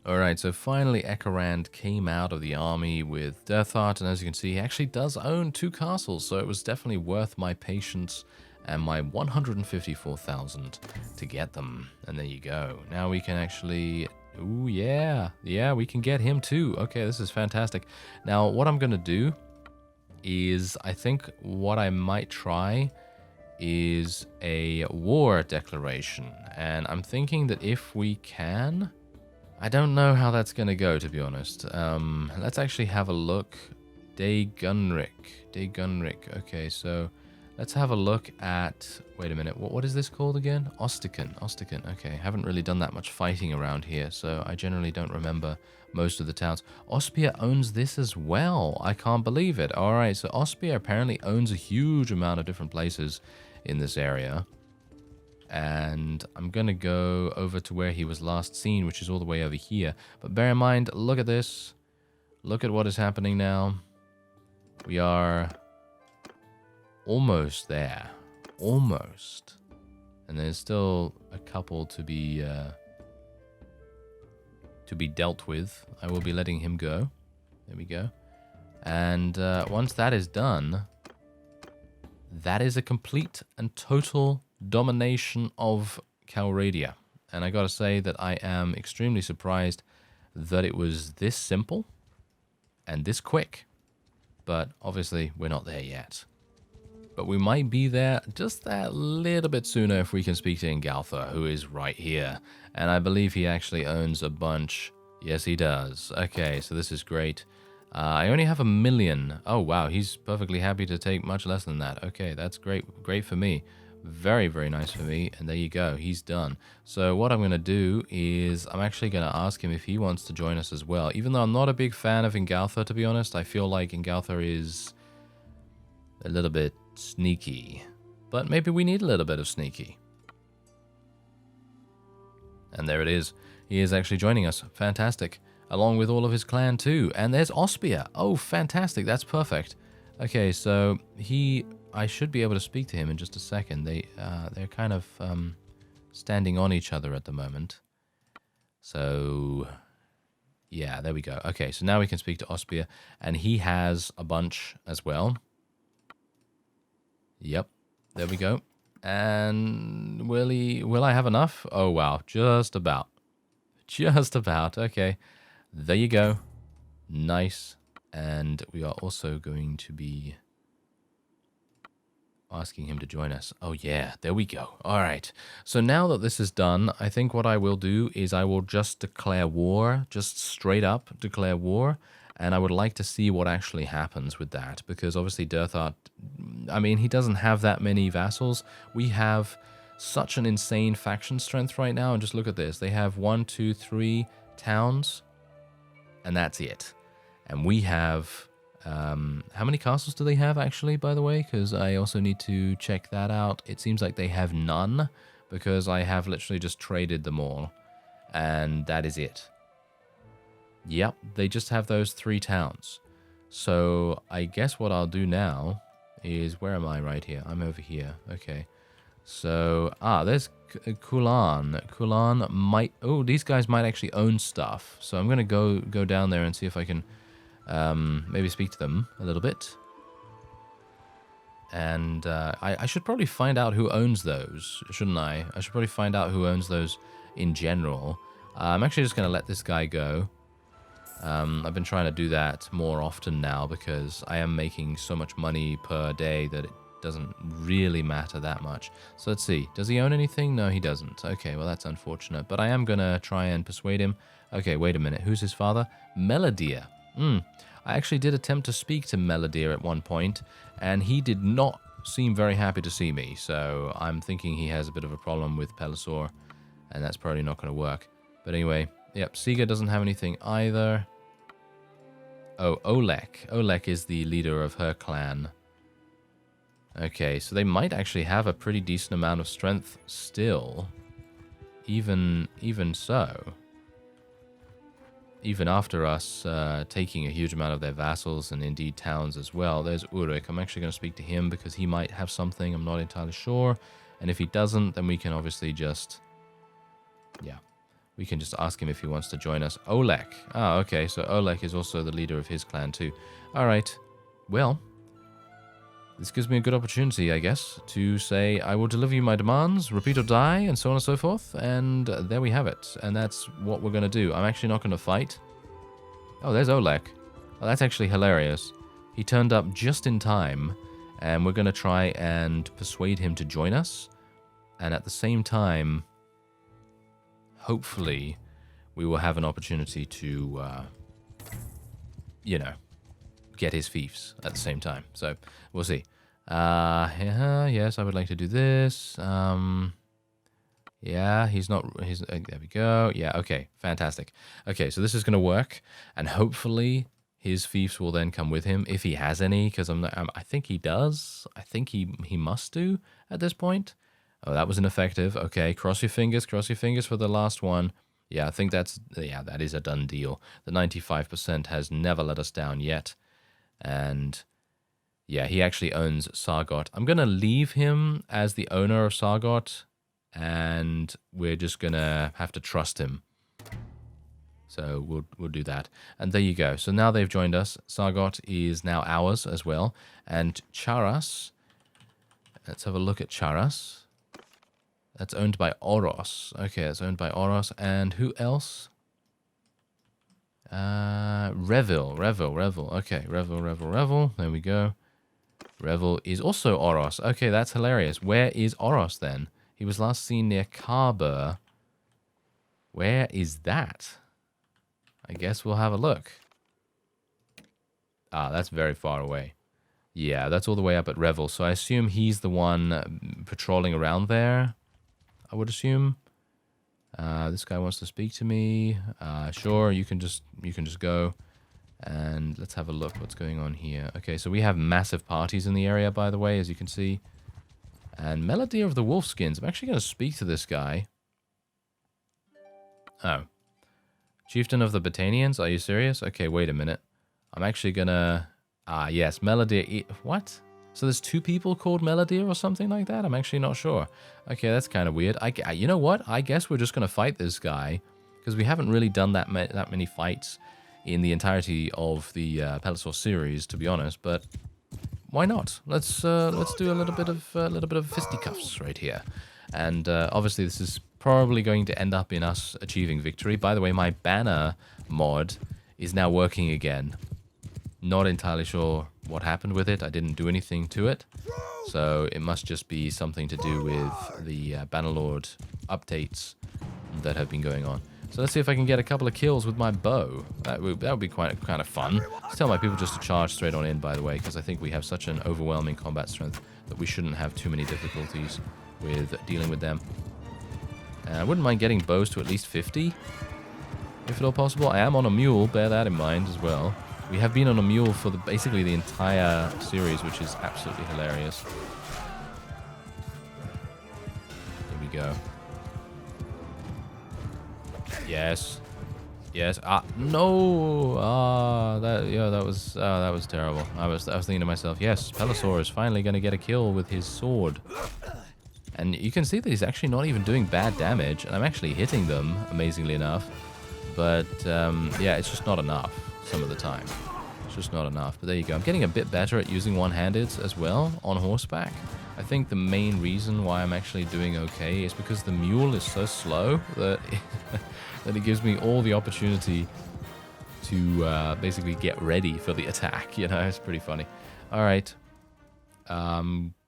Alright, so finally Ekarand came out of the army with Deathart, and as you can see, he actually does own 2 castles, so it was definitely worth my patience and my 154,000 to get them. And there you go. Now we can actually... Ooh, yeah. Yeah, we can get him too. Okay, this is fantastic. Now, what I'm going to do is, I think what I might try is a war declaration. And I'm thinking that if we can... I don't know how that's going to go, to be honest. Let's actually have a look. Gunrick. Okay, so let's have a look at... Wait a minute. What is this called again? Ostican. Okay, haven't really done that much fighting around here, so I generally don't remember most of the towns. Ospia owns this as well. I can't believe it. All right, so Ospia apparently owns a huge amount of different places in this area. And I'm going to go over to where he was last seen, which is all the way over here. But bear in mind, look at this. Look at what is happening now. We are almost there. Almost. And there's still a couple to be dealt with. I will be letting him go. There we go. And once that is done, that is a complete and total domination of Calradia. And I gotta say that I am extremely surprised that it was this simple and this quick. But obviously we're not there yet. But we might be there just that little bit sooner if we can speak to Ingaltha, who is right here. And I believe he actually owns a bunch. Yes, he does. Okay, so this is great. I only have 1 million. Oh, wow, he's perfectly happy to take much less than that. Okay, that's great. Great for me. Very, very nice for me. And there you go. He's done. So what I'm going to do is I'm actually going to ask him if he wants to join us as well. Even though I'm not a big fan of Ingaltha, to be honest. I feel like Ingaltha is a little bit sneaky. But maybe we need a little bit of sneaky. And there it is. He is actually joining us. Fantastic. Along with all of his clan too. And there's Ospia. Oh, fantastic. That's perfect. Okay, so I should be able to speak to him in just a second. They're kind of standing on each other at the moment. So, yeah, there we go. Okay, so now we can speak to Ospia. And he has a bunch as well. Yep, there we go. And will I have enough? Oh, wow, just about. Just about, okay. There you go. Nice. And we are also going to be asking him to join us. Oh, yeah. There we go. All right. So now that this is done, I think what I will do is I will just declare war. Just straight up declare war. And I would like to see what actually happens with that. Because obviously Durthart, I mean, he doesn't have that many vassals. We have such an insane faction strength right now. And just look at this. They have 1, 2, 3 towns. And that's it. And we have... how many castles do they have, actually, by the way? Because I also need to check that out. It seems like they have none. Because I have literally just traded them all. And that is it. Yep, they just have those 3 towns. So I guess what I'll do now is... Where am I right here? I'm over here. Okay. So... there's Kulan. Kulan might... Oh, these guys might actually own stuff. So I'm going to go down there and see if I can maybe speak to them a little bit. And I should probably find out who owns those, shouldn't I? I should probably find out who owns those in general. I'm actually just going to let this guy go. I've been trying to do that more often now because I am making so much money per day that it doesn't really matter that much. So let's see. Does he own anything? No, he doesn't. Okay, well, that's unfortunate. But I am going to try and persuade him. Okay, wait a minute. Who's his father? Melodia. I actually did attempt to speak to Melodia at one point, and he did not seem very happy to see me. So I'm thinking he has a bit of a problem with Pelisor, and that's probably not going to work. But anyway, yep, Siga doesn't have anything either. Oh, Olek. Olek is the leader of her clan. Okay, so they might actually have a pretty decent amount of strength still. Even so. Even after us taking a huge amount of their vassals and indeed towns as well. There's Uruk. I'm actually going to speak to him because he might have something. I'm not entirely sure. And if he doesn't, then we can obviously just... Yeah. We can just ask him if he wants to join us. Olek. Ah, okay. So Olek is also the leader of his clan too. All right. Well, this gives me a good opportunity, I guess, to say I will deliver you my demands, repeat or die, and so on and so forth. And there we have it. And that's what we're going to do. I'm actually not going to fight. Oh, there's Olek. Oh, that's actually hilarious. He turned up just in time. And we're going to try and persuade him to join us. And at the same time, hopefully, we will have an opportunity to, you know, get his fiefs at the same time. So, we'll see. Yes, I would like to do this. Yeah, there we go. Yeah, okay, fantastic. Okay, so this is going to work. And hopefully, his fiefs will then come with him, if he has any, because I think he does. I think he must do at this point. Oh, that was ineffective. Okay, cross your fingers for the last one. Yeah, I think that is a done deal. The 95% has never let us down yet. And yeah, he actually owns Sargot. I'm going to leave him as the owner of Sargot, and we're just going to have to trust him. So we'll do that. And there you go. So now they've joined us. Sargot is now ours as well. And Charas, let's have a look at Charas. That's owned by Oros. Okay, that's owned by Oros. And who else? Revel. Okay, Revel. There we go. Revel is also Oros. Okay, that's hilarious. Where is Oros then? He was last seen near Karbur. Where is that? I guess we'll have a look. Ah, that's very far away. Yeah, that's all the way up at Revel. So I assume he's the one patrolling around there. I would assume. This guy wants to speak to me. Sure, you can just go. And let's have a look what's going on here. Okay, so we have massive parties in the area, by the way, as you can see. And Melody of the Wolfskins. I'm actually going to speak to this guy. Oh. Chieftain of the Botanians? Are you serious? Okay, wait a minute. I'm actually gonna... Ah, yes, Melody... What? So there's two people called Melody or something like that? I'm actually not sure. Okay, that's kind of weird. You know what? I guess we're just gonna fight this guy, because we haven't really done that many fights in the entirety of the Pelissor series, to be honest, but why not? Let's do a little bit of fisticuffs right here. And obviously this is probably going to end up in us achieving victory. By the way, my banner mod is now working again. Not entirely sure what happened with it. I didn't do anything to it. So it must just be something to do with the Bannerlord updates that have been going on. So let's see if I can get a couple of kills with my bow. That would be kind of fun. Just tell my people just to charge straight on in, by the way, because I think we have such an overwhelming combat strength that we shouldn't have too many difficulties with dealing with them. I wouldn't mind getting bows to at least 50, if at all possible. I am on a mule, bear that in mind as well. We have been on a mule for basically the entire series, which is absolutely hilarious. Here we go. Yes. Yes. Ah, no. That was terrible. I was thinking to myself, yes, Pelissor is finally going to get a kill with his sword. And you can see that he's actually not even doing bad damage, and I'm actually hitting them, amazingly enough. But, yeah, it's just not enough some of the time. It's just not enough. But there you go. I'm getting a bit better at using one-handeds as well on horseback. I think the main reason why I'm actually doing okay is because the mule is so slow that that it gives me all the opportunity to basically get ready for the attack. You know, it's pretty funny. All right.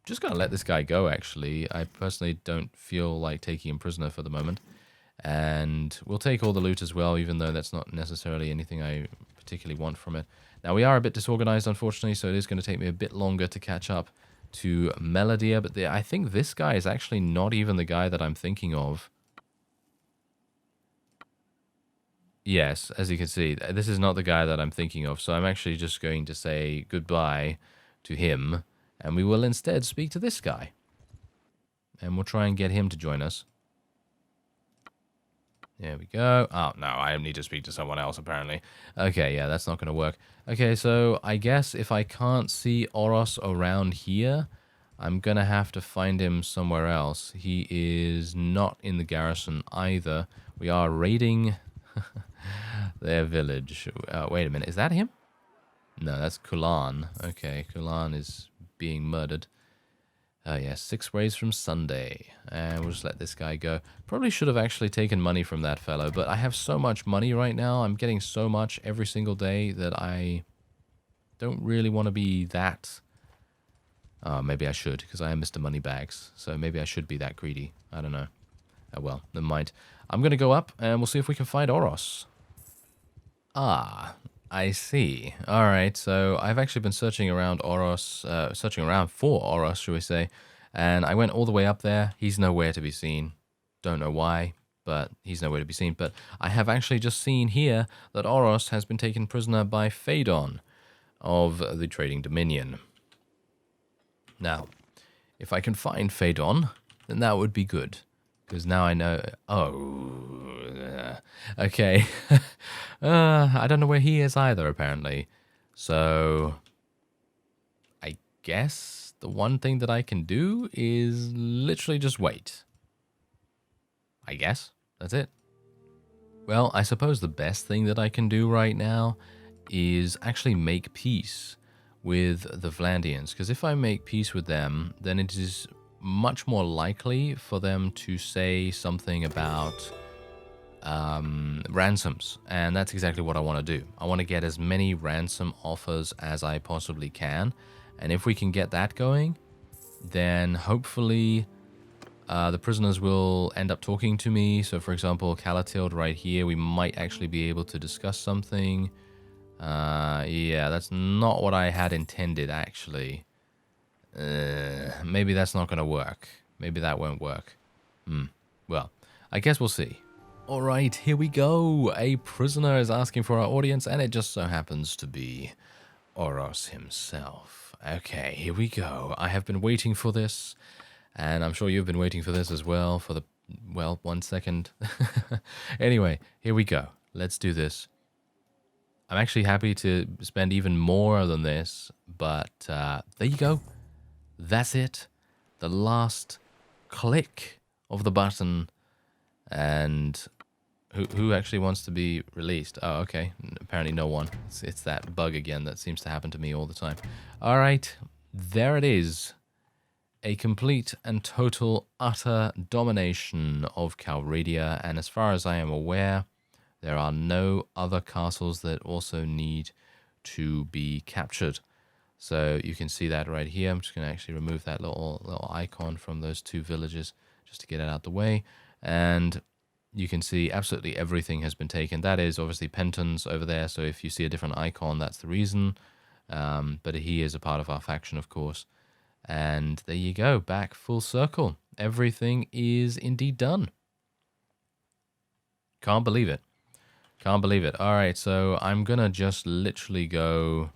Just going to let this guy go, actually. I personally don't feel like taking him prisoner for the moment. And we'll take all the loot as well, even though that's not necessarily anything I particularly want from it. Now, we are a bit disorganized, unfortunately, so it is going to take me a bit longer to catch up to Melodia. But I think this guy is actually not even the guy that I'm thinking of. Yes, as you can see, this is not the guy that I'm thinking of. So I'm actually just going to say goodbye to him. And we will instead speak to this guy. And we'll try and get him to join us. There we go. Oh, no, I need to speak to someone else, apparently. Okay, yeah, that's not going to work. Okay, so I guess if I can't see Oros around here, I'm going to have to find him somewhere else. He is not in the garrison either. We are raiding their village. Wait a minute, is that him? No, that's Kulan. Okay, Kulan is being murdered. Oh yeah, 6 ways from Sunday. And we'll just let this guy go. Probably should have actually taken money from that fellow, but I have so much money right now. I'm getting so much every single day that I don't really want to be that Maybe I should, because I am Mr. Moneybags. So maybe I should be that greedy. I don't know. Oh well, never mind. I'm going to go up, and we'll see if we can find Oros. Ah, I see. Alright, so I've actually been searching around Oros, searching around for Oros, shall we say. And I went all the way up there. He's nowhere to be seen. Don't know why, but he's nowhere to be seen. But I have actually just seen here that Oros has been taken prisoner by Phaedon of the Trading Dominion. Now, if I can find Phaedon, then that would be good. Because now I know... Oh... okay. I don't know where he is either, apparently. So... I guess the one thing that I can do is literally just wait. I guess. That's it. Well, I suppose the best thing that I can do right now is actually make peace with the Vlandians, because if I make peace with them, then it is much more likely for them to say something about ransoms, and that's exactly what I want to do. I want to get as many ransom offers as I possibly can, and if we can get that going, then hopefully the prisoners will end up talking to me. So for example, Calatilde right here, we might actually be able to discuss something. Yeah, that's not what I had intended, actually. Maybe that's not going to work. Maybe that won't work. Well, I guess we'll see. Alright, here we go. A prisoner is asking for our audience, and it just so happens to be Oros himself. Okay, here we go. I have been waiting for this, and I'm sure you've been waiting for this as well for the, well, 1 second. Anyway, here we go. Let's do this. I'm actually happy to spend even more than this, but there you go. That's it. The last click of the button. And who actually wants to be released? Oh, okay. Apparently no one. It's that bug again that seems to happen to me all the time. All right. There it is. A complete and total, utter domination of Calradia. And as far as I am aware, there are no other castles that also need to be captured. So you can see that right here. I'm just going to actually remove that little icon from those two villages just to get it out the way. And you can see absolutely everything has been taken. That is obviously Penton's over there. So if you see a different icon, that's the reason. But he is a part of our faction, of course. And there you go. Back full circle. Everything is indeed done. Can't believe it. Can't believe it. All right, so I'm going to just literally go...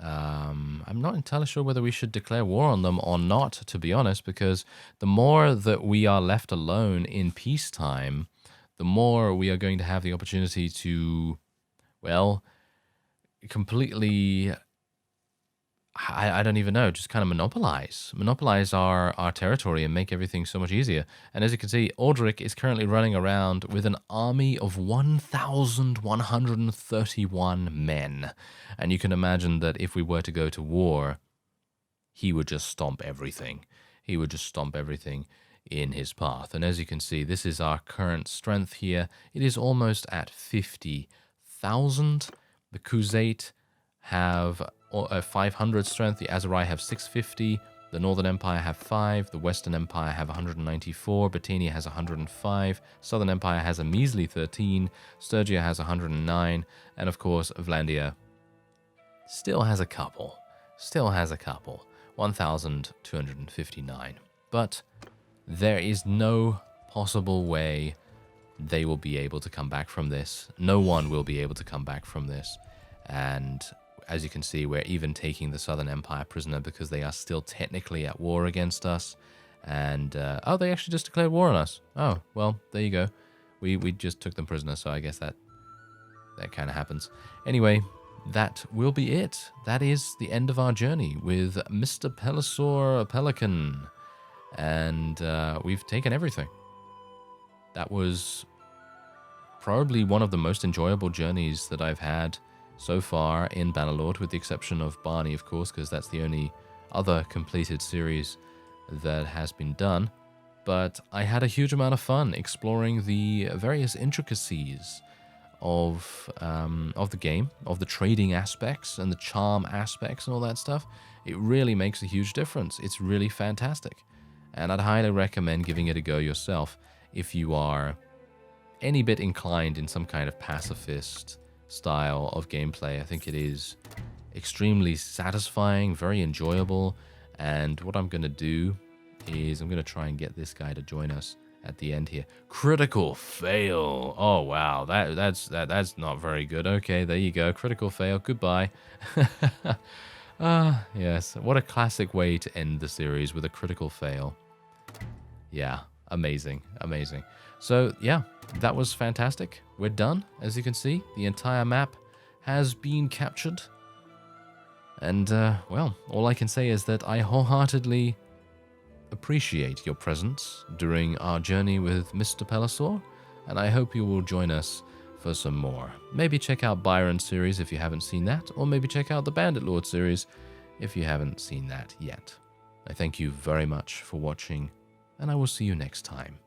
I'm not entirely sure whether we should declare war on them or not, to be honest, because the more that we are left alone in peacetime, the more we are going to have the opportunity to, well, completely... I don't even know, just kind of monopolize our territory and make everything so much easier. And as you can see, Aldrich is currently running around with an army of 1,131 men. And you can imagine that if we were to go to war, he would just stomp everything. He would just stomp everything in his path. And as you can see, this is our current strength here. It is almost at 50,000. The Khuzait have 500 strength, the Aserai have 650, the Northern Empire have 5, the Western Empire have 194, Battania has 105, Southern Empire has a measly 13, Sturgia has 109, and of course Vlandia still has a couple, 1,259. But there is no possible way they will be able to come back from this. No one will be able to come back from this. And as you can see, we're even taking the Southern Empire prisoner because they are still technically at war against us. And, oh, they actually just declared war on us. Oh, well, there you go. We just took them prisoner, so I guess that kind of happens. Anyway, that will be it. That is the end of our journey with Mr. Pelisor Pelican. And we've taken everything. That was probably one of the most enjoyable journeys that I've had so far in Bannerlord, with the exception of Barney, of course, because that's the only other completed series that has been done. But I had a huge amount of fun exploring the various intricacies of the game, of the trading aspects and the charm aspects and all that stuff, it really makes a huge difference. It's really fantastic. And I'd highly recommend giving it a go yourself if you are any bit inclined in some kind of pacifist style of gameplay. I think it is extremely satisfying, very enjoyable. And what I'm going to do is I'm going to try and get this guy to join us at the end here. Critical fail. Oh, wow. That's not very good. Okay, there you go. Critical fail. Goodbye. Yes. What a classic way to end the series, with a critical fail. Yeah. Amazing. Amazing. So, yeah, that was fantastic. We're done. As you can see, the entire map has been captured. And, well, all I can say is that I wholeheartedly appreciate your presence during our journey with Mr. Pelisor, and I hope you will join us for some more. Maybe check out Byron's series if you haven't seen that, or maybe check out the Bannerlord series if you haven't seen that yet. I thank you very much for watching, and I will see you next time.